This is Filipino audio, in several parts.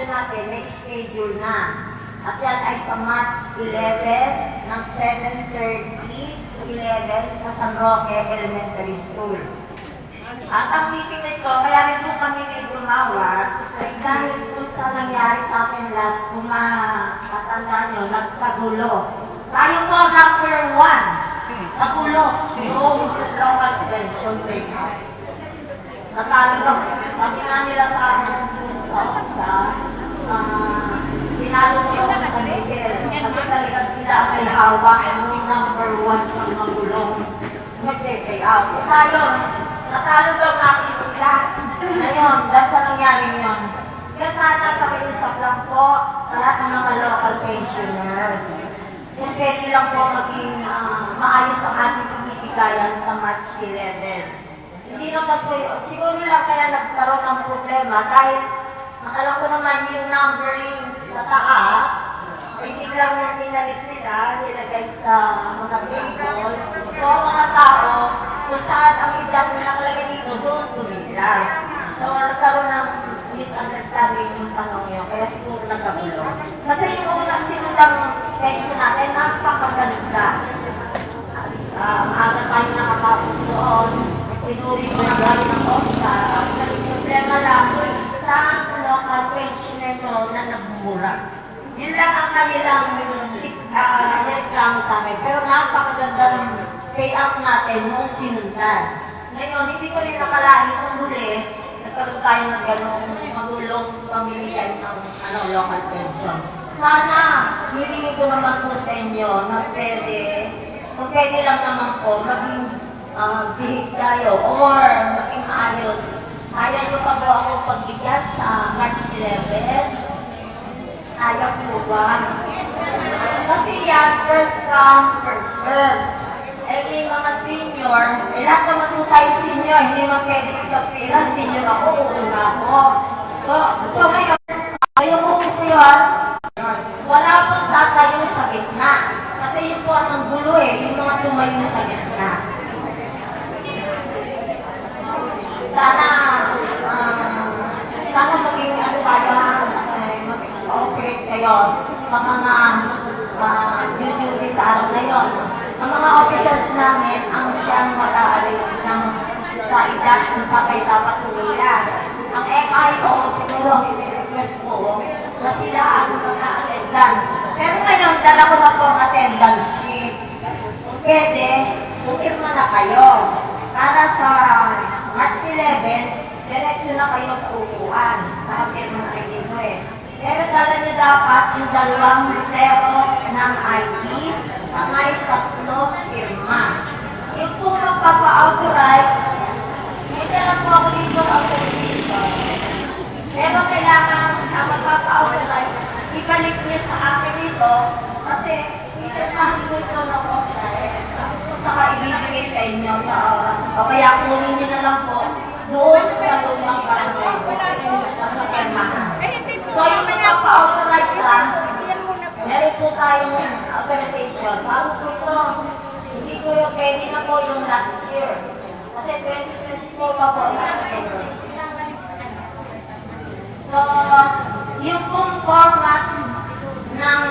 pension natin may schedule na. At yan ay sa March 11 ng 7:30 to 11 sa San Roque Elementary School. At ang meeting na ito, kaya rin po kami gumawat, ay dahil po sa nangyari sa akin last, kung makatanda nyo, nagkagulo. Tayo po number 1, nagulo, yung local pension payment. Natalo daw, sabi nga nila sa akin dun sa OSCA, tinalo ko yung sa Miguel. Kasi talagang sila ang may hawak yung number 1 sa magulong mag-pay out. Tayo, natalo daw natin sila. Ngayon, dahil sa nangyari yun, kaya sana pakiusap lang po sa lahat ng mga local pensioners. Kung pwede lang po maging maayos ang ating pagbibigayan sa March 11. Hindi naman po yun. Siguro lang kaya nagkaroon ng problema dahil alam ko naman yung numbering sa taas, ay biglang minalis nila, nilagay sa mga table. So, ang mga tao, kung saan ang edad na nakalagay dito, doon tumila. So, nagkaroon ng misunderstanding yung tanong yun, kaya siguro nagkagulo. Kasi yung unang sinulang pension natin, napakaganda. Aga tayo nakatapos doon, pinuri mo na tayo ng OSCA. Ang problema lang, isang local pensioner doon na nagmumura. Yun lang ang kanilang reklamo sa amin. Pero napakaganda ng payout natin noong sinundan. Ngayon, hindi ko rin nakalain kung huli, nagkaroon tayo ng gano'ng magulong pamilya ng local pension. Sana, hirinig ko naman po sa inyo na pwede, kung pwede lang naman po, maging bihig tayo or maging ayos. Ayaw nyo pa po ako pagbigyan sa March 11? Ayaw po ba? Kasi yan, first come, first serve. Eh, may mga senior, lahat naman po tayo senior, hindi naman pwede kapila, senior ako, uuna ako. So ngayon, yung po yun, wala pong tatayo sa gitna. Kasi yun po ang gulo yung mga tumayo sa gitna. Sana maging tayo, mag-operate kayo sa mga duty sa araw na yun. Ang mga officers namin ang siyang mag-a-arrange ng sa edad kung sa kayo dapat tumila. Ang FIO, siguro i-request ko na sila ang mag-a-attendance. Pero ngayon, dala ko na po ang attendance sheet. Kung pwede, pupirma na kayo. Para sa March 11, diretso na kayo sa upuan. Nakapirma na kayo dito Pero dala nyo dapat yung 2 zeros ng ID na may 3 pirma. Yung po magpapa-authorize, hindi lang po ako dito authorization. Pero kailangan na magpapa-authorize, ibalik nyo sa akin dito kasi itirmahan ko ito na po saka ibibigay sa inyo sa oras. O kaya kunin nyo na lang po doon sa lumang barangay ko. So yung magpapa-authorize lang, meron po tayong authorization. Bago po ito, hindi po yung pwede na po yung last year. Kasi 2024 pa po So, yung pong format ng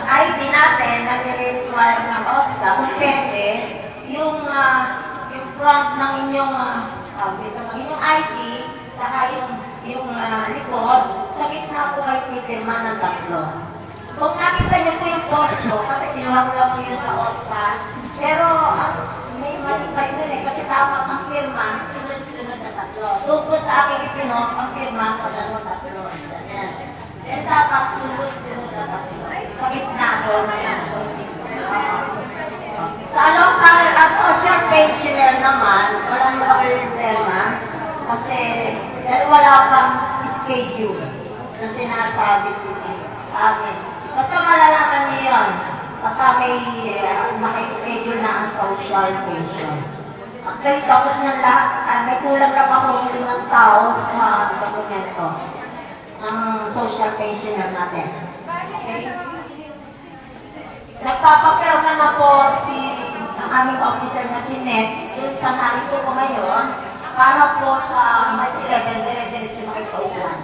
ID natin na nire-require ng OSCA, kung pwede, yung front ng inyong ID, saka yung likod, sa gitna po kayo pipirma ng 3. Kung nakita niyo po yung posto, kasi kinuha ko lang po yun sa OSCA, pero may mali kayo nun kasi dapat ang firma, sunod-sunod na 3. Doon po sa aking ipinos, ang firma, pagano 3. Ganyan. Then dapat sunod-sunod na 3. Sa gitna doon na yan. Sa local at social pensioner naman, walang problema kasi wala pang schedule na sinasabi sa akin. Basta malalaman niyo yun pagka may schedule na ang social pension. Actually, tapos ng lahat, may kulang lang ako ng 5 tao sa dokumento ng social pensioner natin. Okay? Nagpapapirma na po ang aming officer na si Ned, yung sa narito ko ngayon, para po sa March 11, dire-diretso na kayo sa upuan.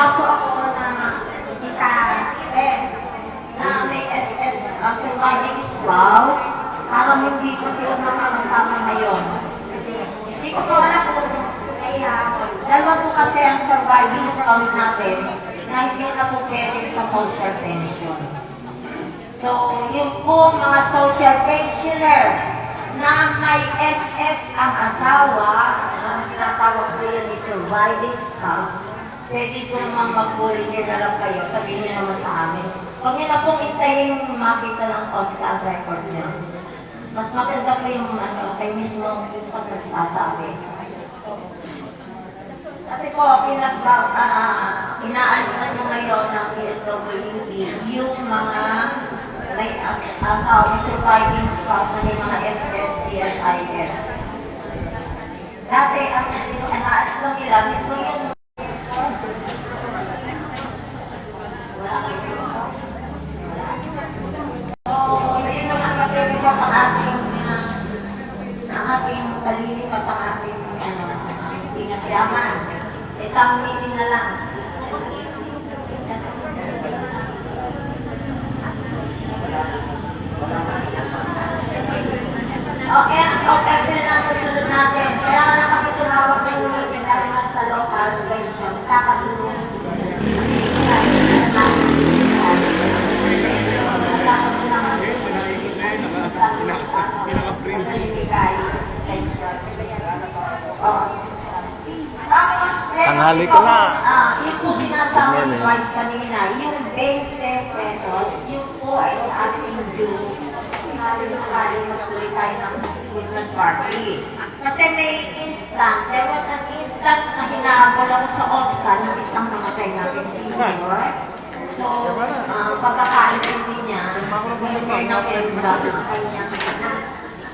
nagkaso ako na kita na may SS surviving spouse, parang hindi ko sila makakasama ngayon. Hindi ko pa wala kung dalawa po kasi ang surviving spouse natin na hindi na po pwede sa social pension. So, yung po mga social pensioner na may SS ang asawa, ang tinatawag ko yun is surviving spouse, pwede ko naman mag-volunteer na lang kayo, sabihin niyo naman sa amin. Huwag niyo na pong intayin makita ng OSCA record niyo. Mas maganda po yung kay mismo sa nagsasabi. Kasi po, inaalis na nyo ngayon ng PSWD yung mga may asawa, surviving spouse na may mga SS, PSIS. Dati, ang inaalis lang nila, mismo yung yun ang mag-report ang ating kalilip at ang ating pinagyaman. Isang meeting na lang. April na ang susunod natin. Kaya ka na kami tumawag na yung meeting dahil sa local organization. Kakatulong. Tanghali ko na. Yung po sinasabi ni Vice kanina, yung 20 pesos, yung po ay sa ating Diyos. Kali magtuloy tayo ng Christmas party. Kasi may there was an instant na hinahabol ako sa Oscar ng isang namatay natin senior. So, pagkakaintindi niya, binigay ng Elda ng kanyang anak.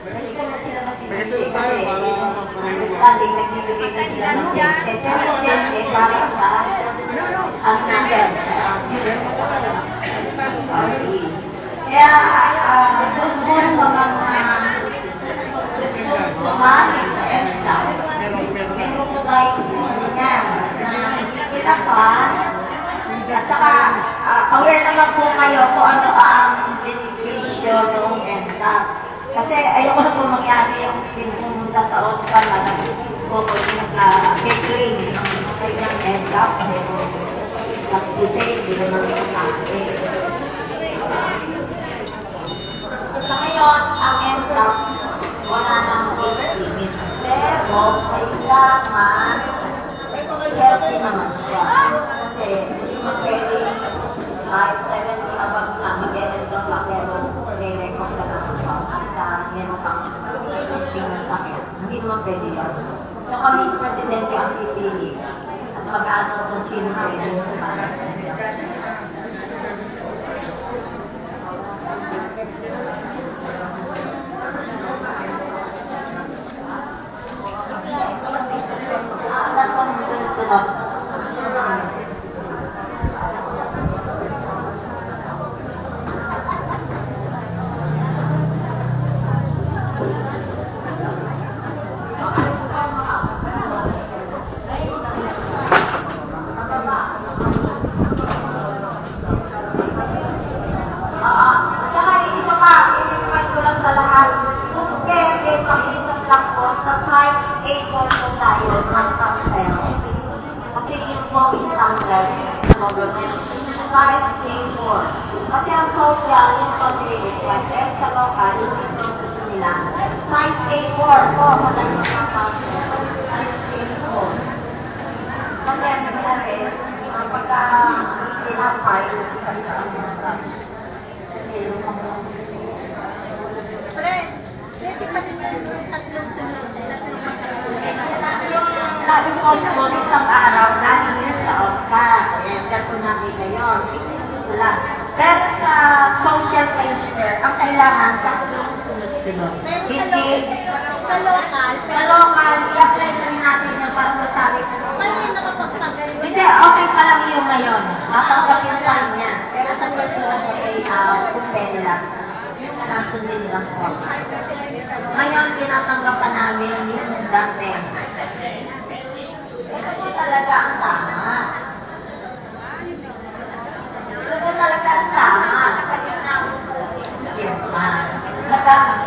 Hindi ko na sila masisisi kasi understanding, nagbibigay na sila ng 20. Pero 20 para sa ang natin, Christmas party. Kaya, doon po sa mga gusto sumali sa EFTA, may kukulay yan na nakikita pa, at saka aware naman po kayo kung ano ang beneficio ng EFTA. Kasi ayoko na po mangyari yung pinumunta sa Oscar na nag-catering ng kanyang EFTA kasi po sa Tuesday, hindi naman ito sa akin. Sa ngayon, ang entrap, wala nang age limit. Pero, kailangan, healthy naman siya. Kasi, hindi mo pwede, kahit 70 abag na, mag-edit ka pa, pero may record ka na sa hospital, meron kang existing na sakit. Hindi naman pwede yun. So, kami, presidente ang pipili at mag-ano kung sino pwede sa mga. Sa size 8 po tayo ng cells. Kasi yun po is standard government. Size 8-4. Kasi ang social, yung pag-require. Pero sa local, yung gusto nila. Size 8-4 po, madali ng size 8-4. Kasi ang nangyari, pagka tinatay, iba-iba ang mga size. Meron ka mo. Pres, pwede pa din yung tatlong sunod. Yung na-impose mo isang araw, natin sa Oscar. Kaya po nakita yun. Wala. Pero sa social pensioner, ang kailangan, tatlong sunod-sunod. Pero sa local, i-apply na rin natin yung para masali. paano yung nakapagtagal? Hindi, okay pa lang yung ngayon. Natanggapin pa rin niya. Pero sa susunod na may kung pwede lang. Nasundin nilang po. Ngayon, tinatanggap namin yung dati. Ito po talaga ang tama. talaga